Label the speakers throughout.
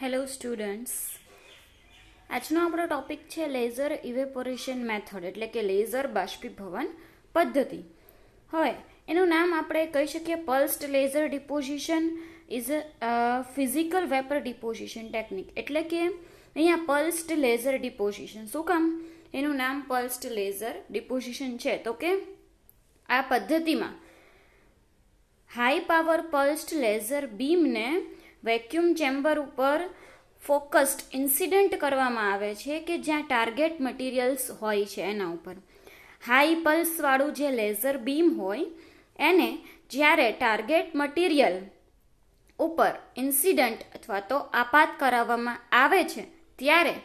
Speaker 1: Hello students, આજનો આપણો topic છે લેઝર ઇવેપોરેશન મેથડ, એટલે કે લેઝર બાષ્પીભવન પદ્ધતિ. હવે એનું નામ આપણે કહી શકીએ pulsed laser deposition is a physical vapour deposition technique. એટલે કે અહીંયા પલ્સ્ડ લેઝર ડિપોઝિશન. શું કામ એનું નામ પલ્સ્ડ લેઝર ડિપોઝિશન છે? તો કે આ પદ્ધતિમાં હાઈ પાવર પલ્સ્ડ લેઝર બીમને વેક્યુમ ચેમ્બર ઉપર ફોકસ્ડ ઇન્સિડન્ટ કરવામાં આવે છે કે જ્યાં ટાર્ગેટ મટીરિયલ્સ હોય છે એના ઉપર. હાઈ પલ્સવાળું જે લેઝર બીમ હોય એને જ્યારે ટાર્ગેટ મટીરિયલ ઉપર ઇન્સિડન્ટ અથવા તો આપાત કરાવવામાં આવે છે ત્યારે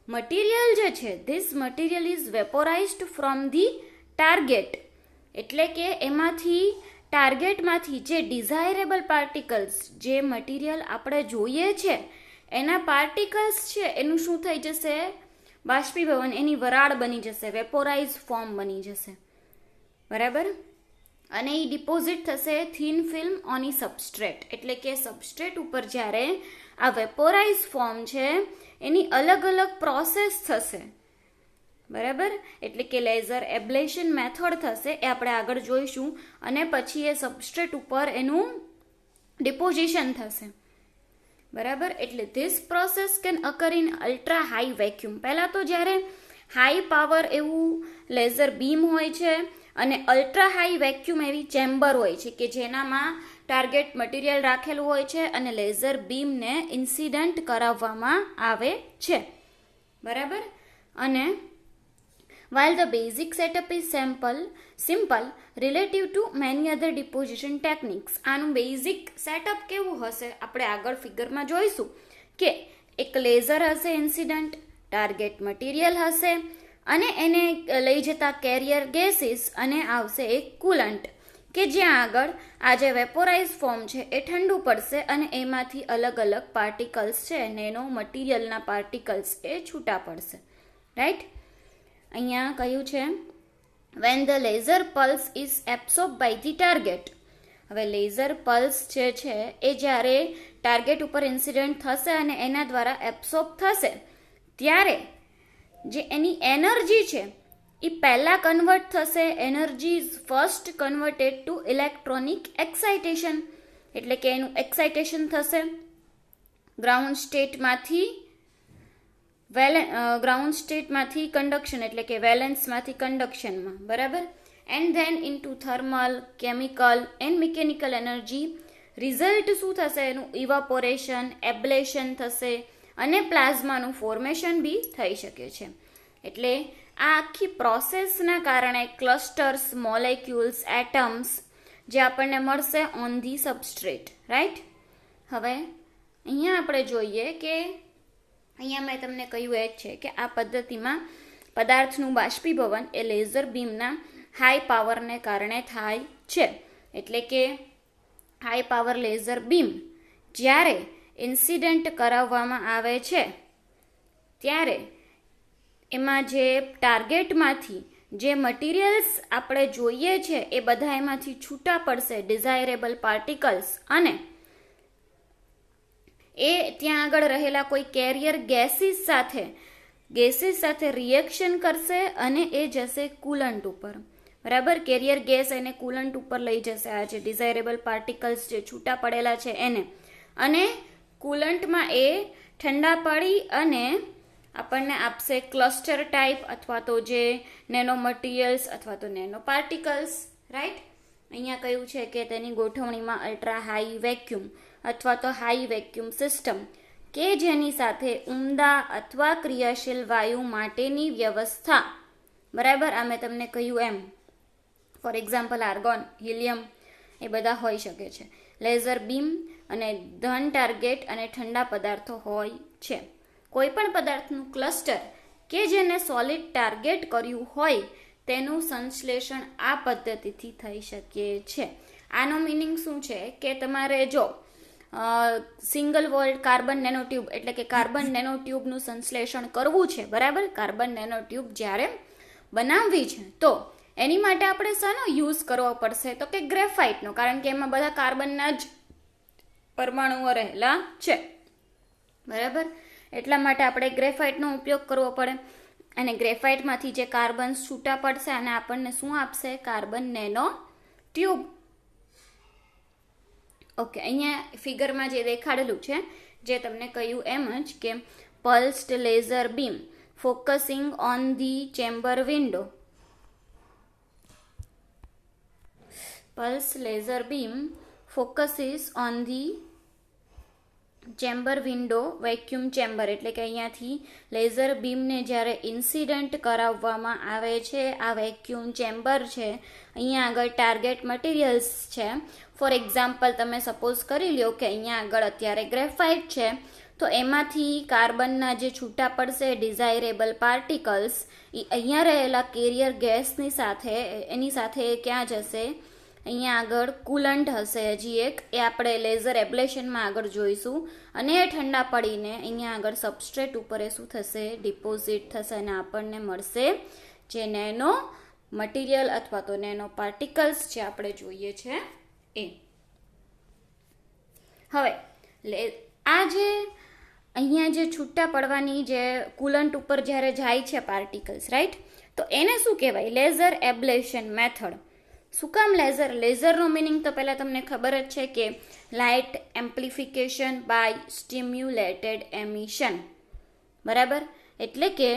Speaker 1: મટીરિયલ જે છે this material is vaporised from the target. એટલે કે એમાંથી ટાર્ગેટમાંથી જે ડિઝાયરેબલ પાર્ટિકલ્સ, જે મટીરિયલ આપણે જોઈએ છે એના પાર્ટિકલ્સ છે એનું શું થઈ જશે? બાષ્પીભવન, એની વરાળ બની જશે, વેપોરાઇઝ ફોર્મ બની જશે. બરાબર? અને એ ડિપોઝિટ થશે થિન ફિલ્મ ઓન સબસ્ટ્રેટ. એટલે કે સબસ્ટ્રેટ ઉપર જ્યારે આ વેપોરાઇઝ ફોર્મ છે એની અલગ અલગ પ્રોસેસ થશે. બરાબર? એટલે કે લેઝર એબ્લેશન મેથડ થશે, એ આપણે આગળ જોઈશું. અને પછી એ સબસ્ટ્રેટ ઉપર એનું ડિપોઝિશન થશે. બરાબર? એટલે this process can અકર in ultra high vacuum. પહેલાં તો જ્યારે હાઈ પાવર એવું લેઝર બીમ હોય છે અને અલ્ટ્રા હાઈ વેક્યુમ એવી ચેમ્બર હોય છે કે જેનામાં ટાર્ગેટ મટીરિયલ રાખેલું હોય છે અને લેઝર બીમને ઇન્સિડન્ટ કરાવવામાં આવે છે. બરાબર? અને while the basic setup is simple relative to many other deposition techniques. આનું બેઝિક સેટઅપ કેવું હશે આપણે આગળ ફિગરમાં જોઈશું કે એક લેઝર હશે ઇન્સિડન્ટ, ટાર્ગેટ મટીરિયલ હશે અને એને લઈ જતા કેરિયર ગેસીસ અને આવશે એક કુલન્ટ કે જ્યાં આગળ આ જે વેપોરાઇઝ ફોર્મ છે એ ઠંડુ પડશે અને એમાંથી અલગ અલગ પાર્ટિકલ્સ છે, નેનો મટીરિયલના પાર્ટિકલ્સ એ છૂટા પડશે. રાઈટ? અહીંયા કહ્યું છે when the laser pulse is absorbed by the target. હવે લેઝર પલ્સ જે છે એ જ્યારે ટાર્ગેટ ઉપર ઇન્સિડન્ટ થશે અને એના દ્વારા એબ્સોર્બ થશે ત્યારે જે એની એનર્જી છે એ પહેલાં કન્વર્ટ થશે. Energy is first converted to electronic excitation. એટલે કે એનું એક્સાઇટેશન થશે ગ્રાઉન્ડ સ્ટેટમાંથી કન્ડક્શન, એટલે કે વેલેન્સમાંથી કન્ડક્શનમાં. બરાબર? And then into thermal, chemical and mechanical energy. Result શું થશે? એનું ઇવાપોરેશન, એબ્લેશન થશે અને પ્લાઝમાનું ફોર્મેશન બી થઈ શકે છે. એટલે આ આખી પ્રોસેસના કારણે ક્લસ્ટર્સ, મોલેક્યુલ્સ, એટમ્સ જે આપણને મળશે ઓન ધી સબસ્ટ્રેટ. રાઈટ? હવે અહીંયા આપણે જોઈએ કે અહીંયા મેં તમને કહ્યું એ જ છે કે આ પદ્ધતિમાં પદાર્થનું બાષ્પીભવન એ લેઝર બીમના હાઈ પાવરને કારણે થાય છે. એટલે કે હાઈ પાવર લેઝર બીમ જ્યારે ઇન્સિડન્ટ કરાવવામાં આવે છે ત્યારે એમાં જે ટાર્ગેટમાંથી જે મટીરિયલ્સ આપણે જોઈએ છે એ બધા એમાંથી છૂટા પડશે, ડિઝાયરેબલ પાર્ટિકલ્સ, અને એ ત્યાં આગળ રહેલા કોઈ કેરિયર ગેસીસ સાથે રિએક્શન કરશે અને એ જશે કુલન્ટ ઉપર. બરાબર? કેરિયર ગેસ એને કુલન્ટ ઉપર લઈ જશે, આ જે ડિઝાયરેબલ પાર્ટિકલ્સ જે છૂટા પડેલા છે એને, અને કુલન્ટમાં એ ઠંડા પડી અને આપણને આપશે ક્લસ્ટર ટાઈપ અથવા તો જે નેનો મટીરિયલ્સ અથવા તો નેનો પાર્ટિકલ્સ. રાઈટ? અહીંયા કહ્યું છે કે તેની ગોઠવણીમાં અલ્ટ્રા હાઈ વેક્યુમ અથવા તો હાઈ વેક્યુમ સિસ્ટમ કે જેની સાથે ઉમદા અથવા ક્રિયાશીલ વાયુ માટેની વ્યવસ્થા. બરાબર? આ મેં તમને કહ્યું એમ, ફોર એક્ઝામ્પલ આર્ગોન, હિલિયમ એ બધા હોઈ શકે છે. લેઝર બીમ અને ધન ટાર્ગેટ અને ઠંડા પદાર્થો હોય છે. કોઈ પણ પદાર્થનું ક્લસ્ટર કે જેને સોલિડ ટાર્ગેટ કર્યું હોય તેનું સંશ્લેષણ આ પદ્ધતિથી થઈ શકે છે. આનો મિનિંગ શું છે કે તમારે જો સિંગલ વોલ્ડ કાર્બન નેનોટ્યુબ, એટલે કે કાર્બન નેનોટ્યુબનું સંશ્લેષણ કરવું છે. બરાબર? કાર્બન નેનોટ્યુબ જ્યારે બનાવવી છે તો એની માટે આપણે શાનો યુઝ કરવો પડશે? તો કે ગ્રેફાઇટનો, કારણ કે એમાં બધા કાર્બનના જ પરમાણુઓ રહેલા છે. બરાબર, એટલા માટે આપણે ગ્રેફાઇટનો ઉપયોગ કરવો પડે. અને ગ્રેફાઇટમાંથી જે કાર્બન છૂટા પડશે અને આપણને શું આપશે? Carbon nano tube. ઓકે, અહીંયા ફિગરમાં જે દેખાડેલું છે, જે તમને કહ્યું એમ જ કે pulsed laser beam focusing on the chamber window. Pulse laser beam focuses on the chamber window vacuum chamber, એટલે કે અહીંયાથી લેઝર બીમને જ્યારે ઇન્સિડન્ટ કરાવવામાં આવે છે, આ વેક્યુમ ચેમ્બર છે, અહીંયા આગળ ટાર્ગેટ મટીરિયલ્સ છે. ફોર એક્ઝામ્પલ તમે સપોઝ કરી લો કે અહીંયા આગળ અત્યારે ગ્રેફાઇટ છે, તો એમાંથી કાર્બનના જે છૂટા પડશે ડિઝાયરેબલ પાર્ટિકલ્સ, એ અહીંયા રહેલા કેરિયર ગેસની સાથે, એની સાથે ક્યાં જશે? અહીંયા આગળ કુલન્ટ હશે હજી એક, એ આપણે લેઝર એબ્લેશનમાં આગળ જોઈશું. અને એ ઠંડા પડીને અહીંયા આગળ સબસ્ટ્રેટ ઉપર એ શું થશે? ડિપોઝિટ થશે અને આપણને મળશે જે નેનો મટીરિયલ અથવા તો નેનો પાર્ટિકલ્સ જે આપણે જોઈએ છે એ. હવે આ જે અહીંયા જે છૂટા પડવાની જે કુલન્ટ ઉપર જ્યારે જાય છે પાર્ટિકલ્સ, રાઈટ, તો એને શું કહેવાય? Laser ablation method. શું કામ લેઝર? લેઝરનો મિનિંગ તો પહેલાં તમને ખબર જ છે કે લાઇટ એમ્પ્લિફિકેશન બાય સ્ટિમ્યુલેટેડ એમિશન. બરાબર, એટલે કે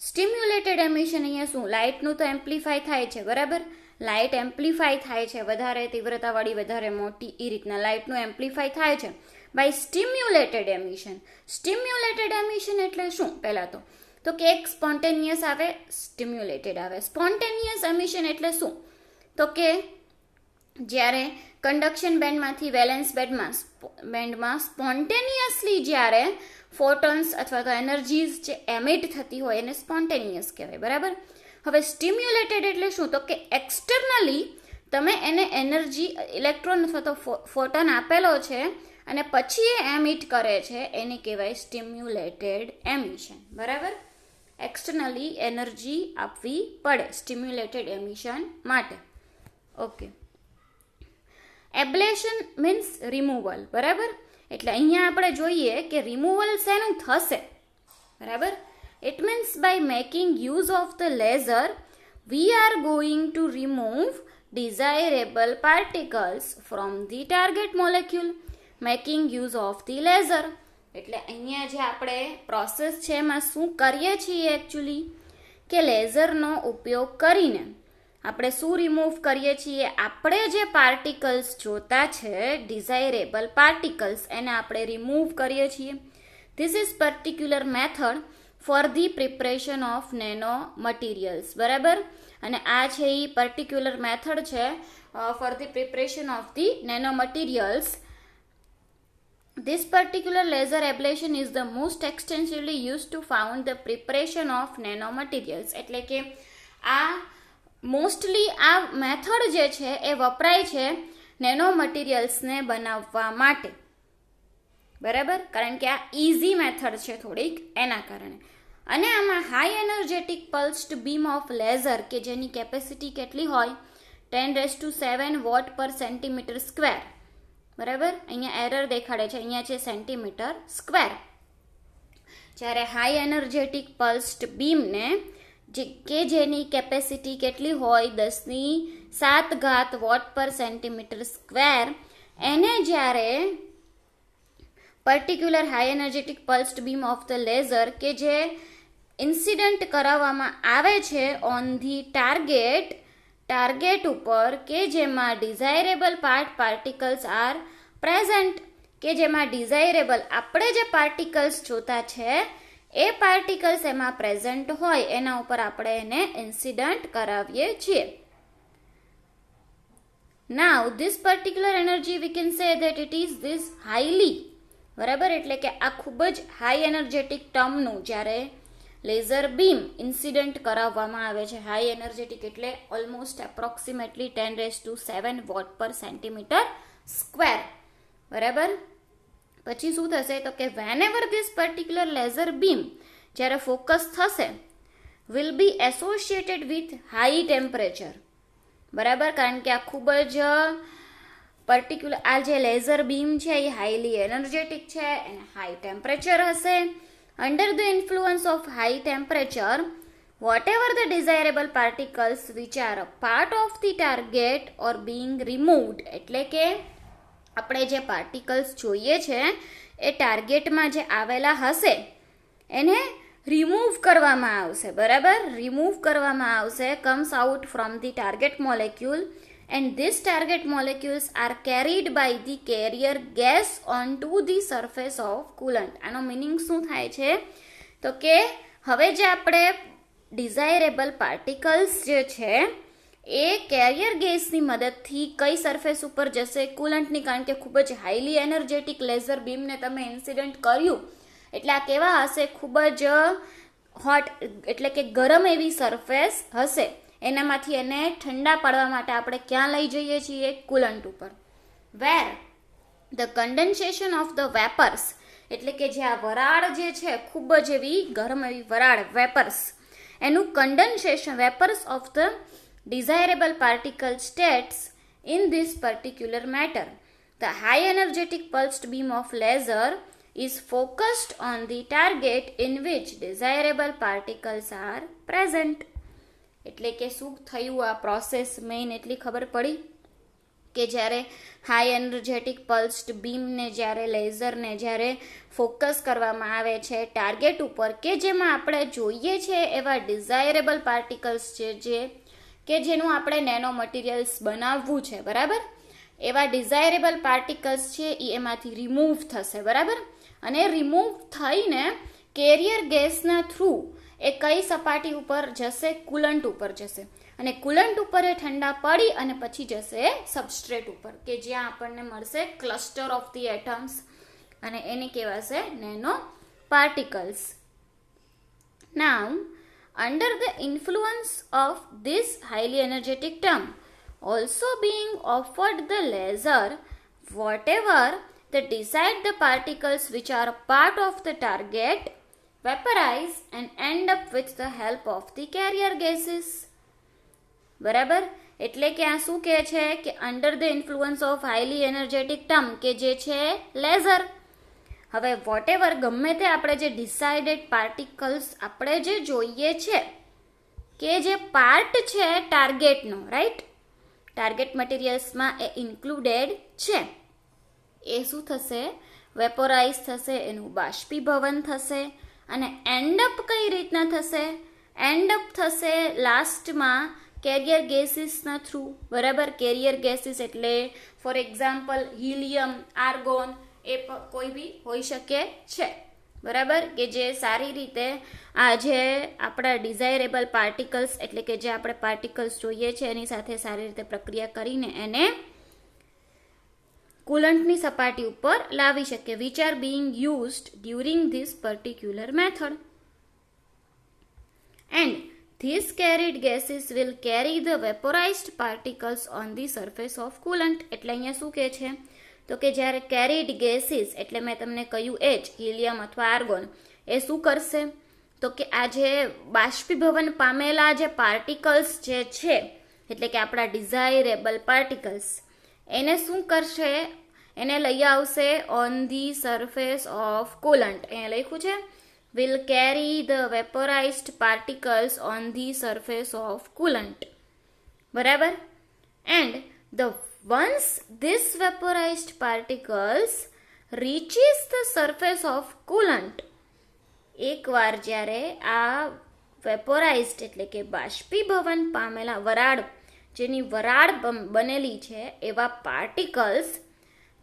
Speaker 1: સ્ટિમ્યુલેટેડ એમિશન અહીંયા શું? લાઇટનું તો એમ્પ્લિફાય થાય છે, બરાબર, લાઇટ એમ્પ્લિફાય થાય છે, વધારે તીવ્રતાવાળી, વધારે મોટી, એ રીતના લાઇટનું એમ્પ્લિફાય થાય છે બાય સ્ટિમ્યુલેટેડ એમિશન. સ્ટિમ્યુલેટેડ એમિશન એટલે શું? પહેલાં તો કે એક સ્પોન્ટેનિયસ આવે, સ્ટિમ્યુલેટેડ આવે. સ્પોન્ટેનિયસ એમિશન એટલે શું? તો કે જ્યારે કન્ડક્શન બેન્ડમાંથી વેલેન્સ બેન્ડમાં સ્પોન્ટેનિયસલી જ્યારે ફોટોન્સ અથવા તો એનર્જીઝ જે એમિટ થતી હોય એને સ્પોન્ટેનિયસ કહેવાય. બરાબર, હવે સ્ટિમ્યુલેટેડ એટલે શું? તો કે એક્સટર્નલી તમે એને એનર્જી, ઇલેક્ટ્રોન અથવા તો ફોટોન આપેલો છે અને પછી એ એમિટ કરે છે, એને કહેવાય સ્ટિમ્યુલેટેડ એમિશન. બરાબર, એક્સટર્નલી એનર્જી આપવી પડે સ્ટિમ્યુલેટેડ એમિશન માટે. Okay, ablation means removal. બરાબર, એટલે અહીંયા આપણે જોઈએ કે રિમૂવલ શેનું થશે? બરાબર, it means by making use of the laser we are going to remove desirable particles from the target molecule. Making use of the laser એટલે અહીંયા જે આપણે પ્રોસેસ છે એમાં શું કરીએ છીએ એકચ્યુઅલી કે લેઝરનો ઉપયોગ કરીને આપણે શું રિમૂવ કરીએ છીએ? આપણે જે પાર્ટિકલ્સ જોતા છે ડિઝાયરેબલ પાર્ટિકલ્સ, એને આપણે રિમૂવ કરીએ છીએ. This is particular method for the preparation of nano materials. બરાબર, અને આ છે એ પર્ટિક્યુલર મેથડ છે for the preparation of the nano materials. This particular laser ablation is the most extensively used to found the preparation of nanomaterials. એટલે કે આ mostly આ method જે છે એ વપરાય છે નેનો મટીરિયલ્સને બનાવવા માટે. બરાબર, કારણ કે આ ઇઝી મેથડ છે થોડીક, એના કારણે. અને આમાં high energetic pulsed beam of laser કે જેની કેપેસિટી કેટલી હોય? 10⁷ વોટ પર સેન્ટીમીટર સ્ક્વેર. બરાબર, અહીંયા એરર દેખાડે છે, અહીંયા છે સેન્ટીમીટર સ્ક્વેર. જ્યારે હાઈ એનર્જેટિક પલ્સ્ડ બીમને કે જેની કેપેસિટી કેટલી હોય? 10⁷ વોટ પર સેન્ટીમીટર સ્ક્વેર, એને જ્યારે particular high energetic pulsed beam of the laser કે જે ઇન્સિડન્ટ કરાવવામાં આવે છે ઓન ધી ટાર્ગેટ ઉપર કે જેમાં ડિઝાયરેબલ પાર્ટિકલ્સ આર પ્રેઝન્ટ, કે જેમાં ડિઝાયરેબલ આપણે જે પાર્ટિકલ્સ જોતા છે એ પાર્ટિકલ્સ એમાં પ્રેઝન્ટ હોય, એના ઉપર આપણે એને ઇન્સિડન્ટ કરાવીએ છીએ. Now this particular energy we can say that it is this highly. બરાબર, એટલે કે આ ખૂબ જ હાઈ એનર્જેટિક ટર્મનું જ્યારે લેઝર બીમ ઇન્સિડન્ટ કરાવવામાં આવે છે, હાઈ એનર્જેટિક એટલે ઓલમોસ્ટ એપ્રોક્સિમેટલી 10⁷ વોટ પર સેન્ટીમીટર સ્ક્વેર. બરાબર, પછી શું થશે? તો કે whenever this particular laser beam જ્યારે ફોકસ થશે will be associated with high temperature. બરાબર, કારણ કે આ ખૂબ જ પર્ટિક્યુલર આ જે લેઝર બીમ છે એ હાઈલી એનર્જેટિક છે અને હાઈ ટેમ્પરેચર હશે. Under the influence of high temperature whatever the desirable particles which are a part of the target or being removed, એટલે કે આપણે જે પાર્ટિકલ્સ જોઈએ છે એ ટાર્ગેટમાં જે આવેલા હશે એને રિમૂવ કરવામાં આવશે, બરાબર, રિમૂવ કરવામાં આવશે, comes out from the target molecule and this target molecules are carried by the carrier gas on to the surface of coolant. આનો મિનિંગ શું થાય છે તો કે હવે જે આપણે ડિઝાયરેબલ પાર્ટિકલ્સ જે છે એ કેરિયર ગેસની મદદથી કઈ સરફેસ ઉપર જશે? કુલન્ટની, કારણ કે ખૂબ જ હાઈલી એનર્જેટિક લેઝર બીમને તમે ઇન્સિડન્ટ કર્યું એટલે આ કેવા હશે? ખૂબ જ હોટ એટલે કે ગરમ એવી સરફેસ હશે. એનામાંથી એને ઠંડા પાડવા માટે આપણે ક્યાં લઈ જઈએ છીએ? કુલન્ટ ઉપર. Where the condensation of the vapours, એટલે કે જે આ વરાળ જે છે ખૂબ જ એવી ગરમ એવી વરાળ વેપર્સ, એનું condensation vapours of the desirable particle states in this particular matter. The high energetic pulsed beam of laser is focused on the target in which desirable particles are present. એટલે કે શું થયું આ પ્રોસેસ મેઇન એટલી ખબર પડી કે જ્યારે હાઈ એનર્જેટિક પલ્સ્ડ બીમને જ્યારે લેઝરને જ્યારે ફોકસ કરવામાં આવે છે ટાર્ગેટ ઉપર કે જેમાં આપણે જોઈએ છે એવા ડિઝાયરેબલ પાર્ટિકલ્સ છે જે કે જેનું આપણે નેનો મટીરિયલ્સ બનાવવું છે, બરાબર, એવા ડિઝાયરેબલ પાર્ટિકલ્સ છે એ એમાંથી રિમૂવ થશે, બરાબર, અને રિમૂવ થઈને કેરિયર ગેસના થ્રુ એ કઈ સપાટી ઉપર જશે? કુલન્ટ ઉપર જશે. અને કુલન્ટ ઉપર એ ઠંડા પડી અને પછી જશે સબસ્ટ્રેટ ઉપર કે જ્યાં આપણને મળશે ક્લસ્ટર ઓફ ધી એટમ્સ અને એને કહેવાશે nano particles. Now under the influence of this highly energetic term also being offered the laser, whatever the decide the particles which are part of the target vaporize and end up with the help of the carrier gases. બરાબર, એટલે કે આ શું કહે છે કે under the influence of highly energetic term કે જે છે લેઝર. હવે વોટેવર ગમે તે આપણે જે ડિસાઇડેડ પાર્ટિકલ્સ આપણે જે જોઈએ છે કે જે પાર્ટ છે ટાર્ગેટનો, રાઈટ, ટાર્ગેટ મટીરિયલ્સમાં એ ઇન્ક્લુડેડ છે, એ શું થશે? વેપોરાઇઝ થશે, એનું બાષ્પીભવન થશે અને એન્ડઅપ કઈ રીતના થશે? એન્ડઅપ થશે લાસ્ટમાં કેરિયર ગેસીસના થ્રુ, બરાબર. કેરિયર ગેસીસ એટલે ફોર એક્ઝામ્પલ હિલિયમ, આર્ગોન, એ કોઈ બી હોઈ શકે છે, બરાબર, કે જે સારી રીતે આ જે આપણા ડિઝાયરેબલ પાર્ટિકલ્સ એટલે કે જે આપણે પાર્ટિકલ્સ જોઈએ છે એની સાથે સારી રીતે પ્રક્રિયા કરીને એને કુલન્ટની સપાટી ઉપર લાવી શકે, which are being used during this particular method. And this carried gases will carry the vaporised particles on the surface of coolant. એટલે અહીંયા શું કહે છે તો કે જ્યારે કેરીડ ગેસીસ એટલે મેં તમને કહ્યું એ જ હિલિયમ અથવા આર્ગોન એ શું કરશે તો કે આ જે બાષ્પીભવન પામેલા જે પાર્ટિકલ્સ જે છે એટલે કે આપણા ડિઝાયરેબલ પાર્ટિકલ્સ એને શું કરશે? એને લઈ આવશે on the surface of coolant. અહીંયા લખ્યું છે will carry the vaporized particles on the surface of coolant, બરાબર. and the once this vaporized particles reaches the surface of coolant, એકવાર જ્યારે આ વેપોરાઇઝડ એટલે કે બાષ્પીભવન પામેલા વરાળ જેની વરાળ બનેલી છે એવા પાર્ટિકલ્સ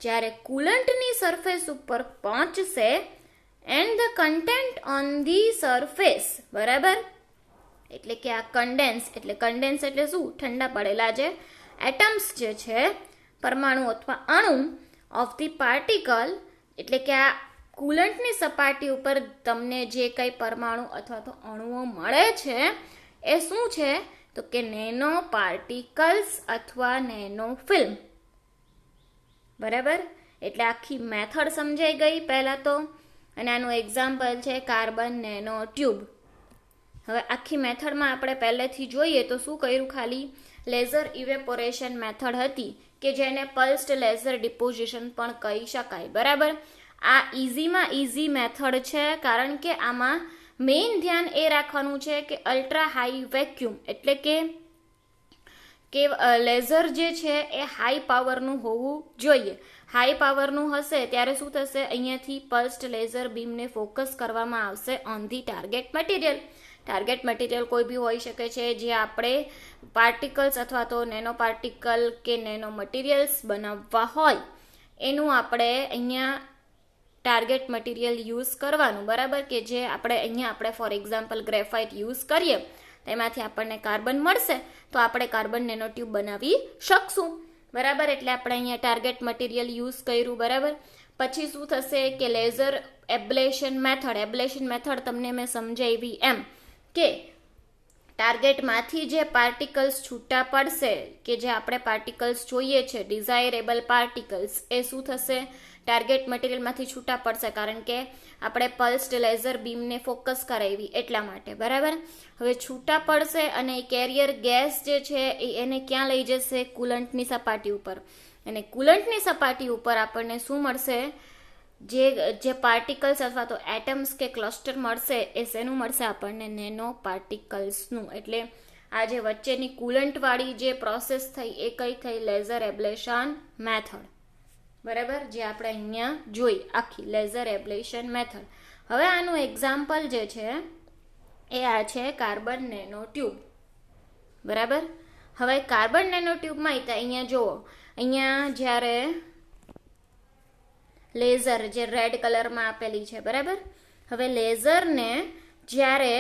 Speaker 1: જ્યારે કુલન્ટની સરફેસ ઉપર પહોંચશે and the content on the surface, બરાબર, એટલે કે આ કન્ડેન્સ એટલે શું? ઠંડા પડેલા જે એટમ્સ જે છે પરમાણુ અથવા અણુ ઓફ ધી પાર્ટિકલ એટલે કે આ કુલન્ટની સપાટી ઉપર તમને જે કંઈ પરમાણુ અથવા તો અણુઓ મળે છે એ શું છે તો કે નેનો પાર્ટિકલ્સ અથવા નેનો ફિલ્મ, બરાબર. એટલે આખી મેથડ સમજાઈ ગઈ પહેલાં તો, અને આનું એક્ઝામ્પલ છે કાર્બન નેનો ટ્યુબ. હવે આખી મેથડમાં આપણે પહેલેથી જોઈએ તો શું કર્યું? ખાલી લેઝર ઇવેપોરેશન મેથડ હતી કે જેને પલ્સ્ડ લેઝર ડિપોઝિશન પણ કહી શકાય. બરાબર, આ ઇઝીમાં ઇઝી મેથડ છે, કારણ કે આમાં મેઇન ધ્યાન એ રાખવાનું છે કે અલ્ટ્રા હાઈ વેક્યુમ એટલે કે લેઝર જે છે એ હાઈ પાવરનું હોવું જોઈએ. હાઈ પાવરનું હશે ત્યારે શું થશે, અહીંયાથી પલ્સ્ડ લેઝર બીમને ફોકસ કરવામાં આવશે on the target material. Target material કોઈ બી હોઈ શકે છે જે આપણે પાર્ટિકલ્સ અથવા તો નેનો પાર્ટિકલ કે નેનો મટીરિયલ્સ બનાવવા હોય એનું આપણે અહીંયા ટાર્ગેટ મટીરિયલ યુઝ કરવાનું. બરાબર, કે જે આપણે ફોર એક્ઝામ્પલ ગ્રેફાઇટ યુઝ કરીએ તેમાંથી આપણને કાર્બન મળશે તો આપણે કાર્બન નેનો ટ્યુબ બનાવી શકશું. બરાબર, એટલે આપણે અહીંયા ટાર્ગેટ મટીરિયલ યુઝ કર્યું. બરાબર, પછી શું થશે કે લેઝર એબ્લેશન મેથડ તમને મેં સમજાવી એમ કે ટાર્ગેટમાંથી જે પાર્ટિકલ્સ છૂટા પડશે કે જે આપણે પાર્ટિકલ્સ જોઈએ છે ડિઝાયરેબલ પાર્ટિકલ્સ, એ શું થશે, ટાર્ગેટ મટીરિયલમાંથી છૂટા પડશે, કારણ કે આપણે પલ્સ્ડ લેઝર બીમને ફોકસ કરાવી એટલા માટે. બરાબર, હવે છૂટા પડશે અને કેરિયર ગેસ જે છે એને ક્યાં લઈ જશે, કુલન્ટની સપાટી ઉપર. અને કુલન્ટની સપાટી ઉપર આપણને શું મળશે, જે પાર્ટિકલ્સ અથવા તો એટમ્સ કે ક્લસ્ટર મળશે એ શેનું મળશે આપણને, નેનો પાર્ટિકલ્સનું. એટલે આ જે વચ્ચેની કુલન્ટવાળી જે પ્રોસેસ થઈ એ કઈ થઈ, લેઝર એબ્લેશન મેથડ. બરાબર, જે આપણે અહીંયા જોઈ આખી લેઝર એબ્લેશન મેથડ. હવે આનું એક્ઝામ્પલ જે છે એ આ છે કાર્બન નેનો ટ્યુબ. બરાબર, હવે કાર્બન નેનો ટ્યુબમાં અહીંયા જુઓ, અહીંયા જ્યારે લેઝર જે રેડ કલરમાં આપેલી છે. બરાબર, હવે લેઝરને જ્યારે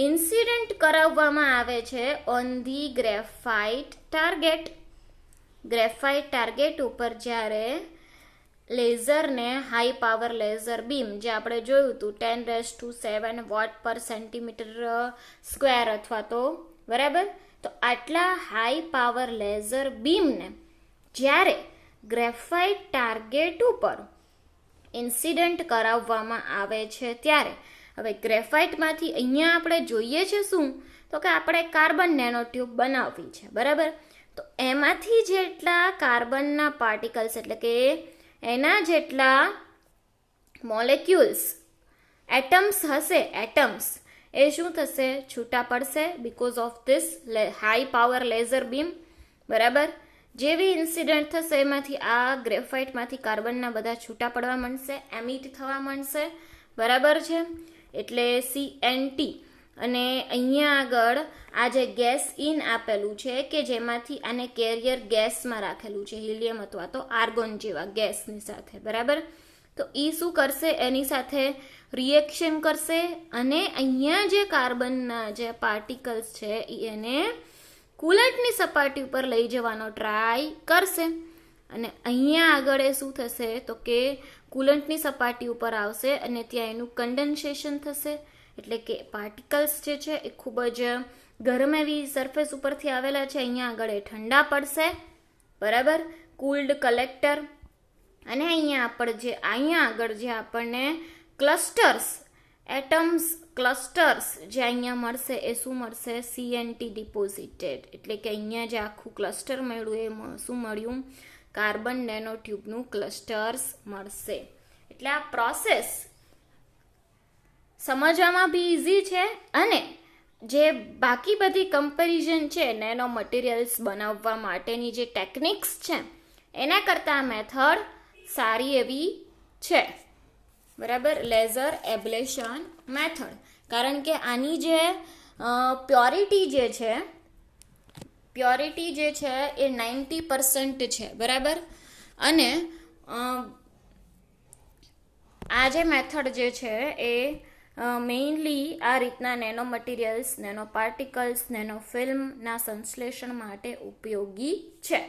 Speaker 1: ઇન્સિડન્ટ કરાવવામાં આવે છે ઓન ધી ગ્રેફાઇટ ટાર્ગેટ ઉપર, જ્યારે લેઝરને હાઈ પાવર લેઝર બીમ જે આપણે જોયું હતું 10⁷ વોટ પર સેન્ટીમીટર સ્ક્વેર અથવા તો, બરાબર, તો આટલા હાઈ પાવર લેઝર બીમને જ્યારે ગ્રેફાઇટ ટાર્ગેટ ઉપર ઇન્સિડન્ટ કરાવવામાં આવે છે ત્યારે હવે ગ્રેફાઇટમાંથી અહીંયા આપણે જોઈએ છે શું, તો કે આપણે કાર્બન નેનો ટ્યુબ બનાવવી છે. બરાબર, તો એમાંથી જેટલા કાર્બનના પાર્ટિકલ્સ એટલે કે એના જેટલા મોલેક્યુલ્સ એટમ્સ હશે, એ શું થશે, છૂટા પડશે because of this high power laser beam. બરાબર, જેવી ઇન્સિડન્ટ થશે એમાંથી આ ગ્રેફાઇટમાંથી કાર્બનના બધા છૂટા પડવા માંડશે, એમિટ થવા માંડશે. બરાબર છે, એટલે CNT. અને અહીંયા આગળ આ જે ગેસ ઇન આપેલું છે કે જેમાંથી આને કેરિયર ગેસમાં રાખેલું છે, હિલિયમ અથવા તો આર્ગોન જેવા ગેસની સાથે. બરાબર, તો એ શું કરશે, એની સાથે રિએક્શન કરશે અને અહીંયા જે કાર્બનના જે પાર્ટિકલ્સ છે એને કુલન્ટની સપાટી ઉપર લઈ જવાનો ટ્રાય કરશે. અને અહીંયા આગળ એ શું થશે, તો કે કુલન્ટની સપાટી ઉપર આવશે અને ત્યાં એનું કન્ડેન્સેશન થશે. એટલે કે પાર્ટિકલ્સ જે છે એ ખૂબ જ ગરમ એવી સરફેસ ઉપરથી આવેલા છે, અહીંયા આગળ એ ઠંડા પડશે. બરાબર, કુલ્ડ કલેક્ટર. અને અહીંયા આગળ જે આપણને ક્લસ્ટર્સ એટમ્સ ક્લસ્ટર્સ જે અહીંયા મળશે એ શું મળશે, CNT ડિપોઝિટેડ. એટલે કે અહીંયા જે આખું ક્લસ્ટર મળ્યું એ શું મળ્યું, કાર્બન નેનો ટ્યુબનું ક્લસ્ટર્સ મળશે. એટલે આ પ્રોસેસ સમજવામાં બી ઇઝી છે અને જે બાકી બધી કમ્પેરિઝન છે નેનો મટીરિયલ્સ બનાવવા માટેની જે ટેકનિક્સ છે એના કરતાં આ મેથડ સારી એવી છે. બરાબર, લેઝર એબ્લેશન મેથડ, કારણ કે આની જે પ્યોરિટી જે છે એ 90% છે. બરાબર, અને આ જે મેથડ જે છે એ મેઇનલી આ રીતના nano materials, nano particles, nano ફિલ્મના સંશ્લેષણ માટે ઉપયોગી છે.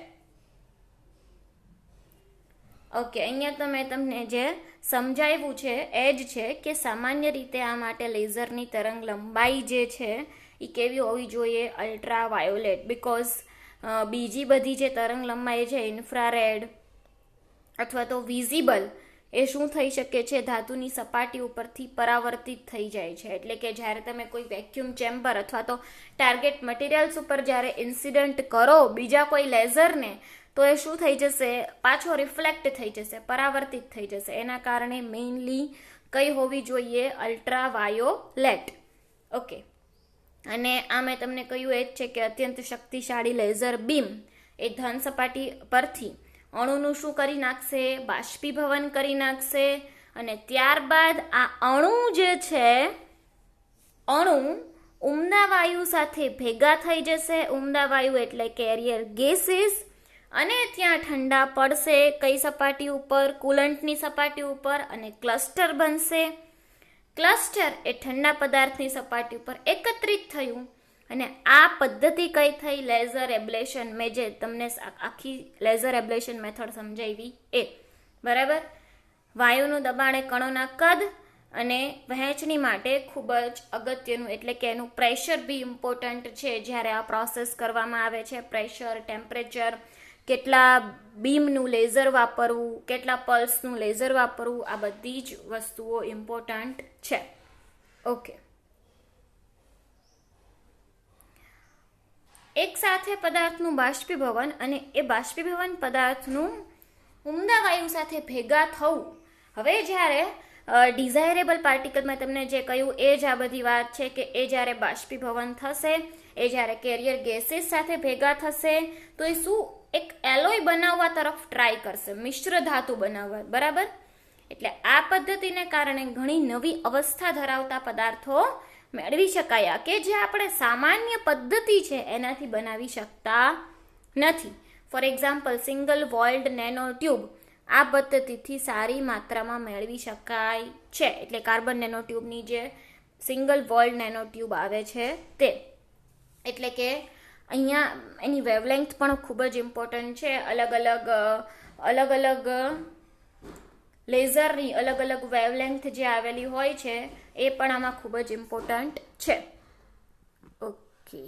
Speaker 1: ઓકે, અહીંયા તો મેં તમને જે સમજાવ્યું છે એ જ છે કે સામાન્ય રીતે આ માટે લેઝરની તરંગ લંબાઈ જે છે એ કેવી હોવી જોઈએ, અલ્ટ્રા વાયોલેટ. બિકોઝ બીજી બધી જે તરંગ લંબાઈ છે ઇન્ફ્રારેડ અથવા તો વિઝિબલ એ શું થઈ શકે છે, ધાતુની સપાટી ઉપરથી પરાવર્તિત થઈ જાય છે. એટલે કે જ્યારે તમે કોઈ વેક્યુમ ચેમ્બર અથવા તો ટાર્ગેટ મટીરિયલ્સ ઉપર જ્યારે ઇન્સિડન્ટ કરો બીજા કોઈ લેઝરને, તો એ શું થઈ જશે, પાછો રિફ્લેક્ટ થઈ જશે, પરાવર્તિત થઈ જશે. એના કારણે મેઇનલી કઈ હોવી જોઈએ, અલ્ટ્રાવાયોલેટ. ઓકે, અને આ મેં તમને કહ્યું એ જ છે કે અત્યંત શક્તિશાળી લેઝર બીમ એ ધન સપાટી પરથી અણુનું શું કરી નાખશે, બાષ્પીભવન કરી નાખશે. અને ત્યારબાદ આ અણુ જે છે, અણુ ઉમદા વાયુ સાથે ભેગા થઈ જશે. ઉમદા વાયુ એટલે કેરિયર ગેસીસ, અને ત્યાં ઠંડા પડશે. કઈ સપાટી ઉપર, કુલન્ટની સપાટી ઉપર, અને ક્લસ્ટર બનશે. ક્લસ્ટર એ ઠંડા પદાર્થની સપાટી ઉપર એકત્રિત થયું. અને આ પદ્ધતિ કઈ થઈ, લેઝર એબ્લેશન. મેં જે તમને આખી લેઝર એબ્લેશન મેથડ સમજાવી એ, બરાબર. વાયુનું દબાણ એ કણોના કદ અને વહેંચણી માટે ખૂબ જ અગત્યનું, એટલે કે એનું પ્રેશર બી ઇમ્પોર્ટન્ટ છે જ્યારે આ પ્રોસેસ કરવામાં આવે છે. પ્રેશર, ટેમ્પરેચર, કેટલા બીમનું લેઝર વાપરવું, કેટલા પલ્સનું લેઝર વાપરવું, આ બધી જ વસ્તુઓ ઇમ્પોર્ટન્ટ છે. ઓકે, એક સાથે પદાર્થનું બાષ્પીભવન અને એ બાષ્પીભવન પદાર્થનું ઉમદા વાયુ સાથે ભેગા થવું. હવે જ્યારે ડિઝાયરેબલ પાર્ટિકલ, મેં તમને જે કહ્યું એ જ આ બધી વાત છે કે એ જ્યારે બાષ્પીભવન થશે, એ જ્યારે કેરિયર ગેસીસ સાથે ભેગા થશે, તો એ શું, એક એલોય બનાવવા તરફ ટ્રાય કરશે, મિશ્ર ધાતુ બનાવવા, બરાબર. એટલે આ પદ્ધતિને કારણે ઘણી નવી અવસ્થા ધરાવતા પદાર્થો મેળવી શકાયા કે જે આપણે સામાન્ય પદ્ધતિ છે એનાથી બનાવી શકતા નથી. For example, single વોલ્ડ nano tube આ પદ્ધતિથી સારી માત્રામાં મેળવી શકાય છે. એટલે કાર્બન નેનો ટ્યુબની જે સિંગલ વોલ્ડ નેનો ટ્યુબ આવે છે તે, એટલે કે અહીંયા એની વેવલેન્થ પણ ખૂબ જ ઇમ્પોર્ટન્ટ છે. અલગ અલગ લેઝરની અલગ અલગ વેવલેન્થ જે આવેલી હોય છે એ પણ આમાં ખૂબ જ ઇમ્પોર્ટન્ટ છે. ઓકે.